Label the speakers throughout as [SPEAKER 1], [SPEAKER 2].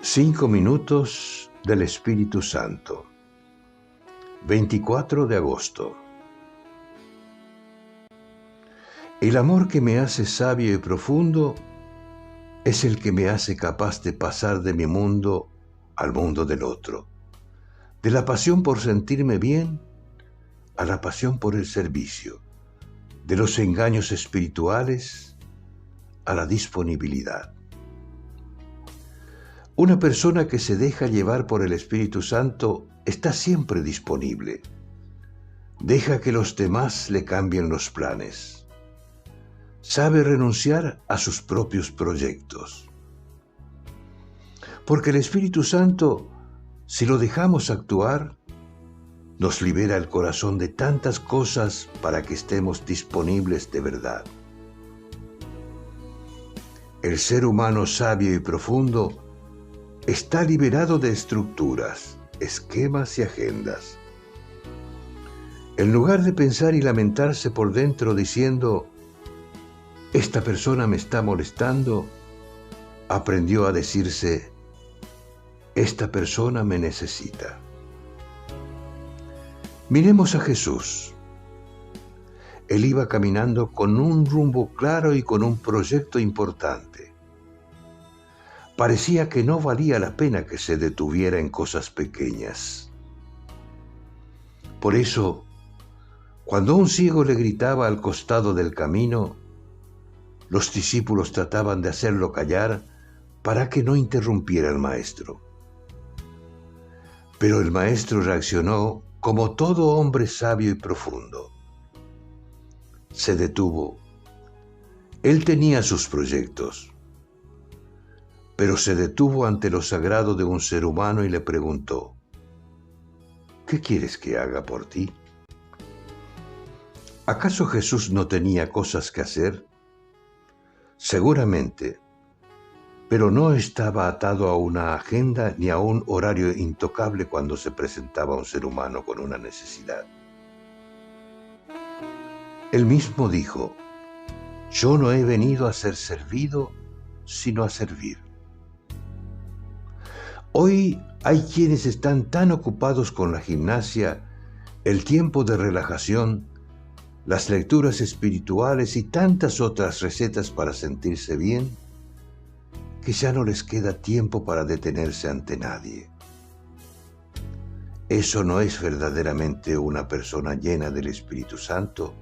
[SPEAKER 1] 5 minutos del Espíritu Santo. 24 de agosto. El amor que me hace sabio y profundo es el que me hace capaz de pasar de mi mundo al mundo del otro, de la pasión por sentirme bien a la pasión por el servicio, de los engaños espirituales a la disponibilidad. Una persona que se deja llevar por el Espíritu Santo está siempre disponible. Deja que los demás le cambien los planes. Sabe renunciar a sus propios proyectos. Porque el Espíritu Santo, si lo dejamos actuar, nos libera el corazón de tantas cosas para que estemos disponibles de verdad. El ser humano sabio y profundo está liberado de estructuras, esquemas y agendas. En lugar de pensar y lamentarse por dentro diciendo, esta persona me está molestando, aprendió a decirse, esta persona me necesita. Miremos a Jesús. Él iba caminando con un rumbo claro y con un proyecto importante. Parecía que no valía la pena que se detuviera en cosas pequeñas. Por eso, cuando un ciego le gritaba al costado del camino, los discípulos trataban de hacerlo callar para que no interrumpiera al maestro. Pero el maestro reaccionó como todo hombre sabio y profundo. Se detuvo. Él tenía sus proyectos, pero se detuvo ante lo sagrado de un ser humano y le preguntó, ¿qué quieres que haga por ti? ¿Acaso Jesús no tenía cosas que hacer? Seguramente, pero no estaba atado a una agenda ni a un horario intocable cuando se presentaba un ser humano con una necesidad. Él mismo dijo, yo no he venido a ser servido, sino a servir. Hoy hay quienes están tan ocupados con la gimnasia, el tiempo de relajación, las lecturas espirituales y tantas otras recetas para sentirse bien, que ya no les queda tiempo para detenerse ante nadie. Eso no es verdaderamente una persona llena del Espíritu Santo,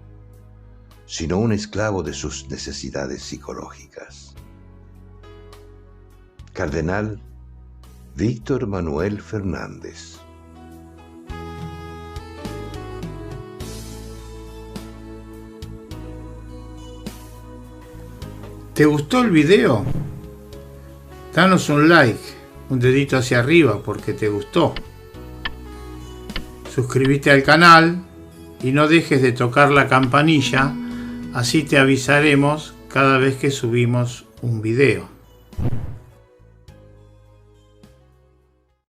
[SPEAKER 1] sino un esclavo de sus necesidades psicológicas. Cardenal Víctor Manuel Fernández.
[SPEAKER 2] ¿Te gustó el video? Danos un like, un dedito hacia arriba porque te gustó. Suscríbete al canal y no dejes de tocar la campanilla, así te avisaremos cada vez que subimos un video.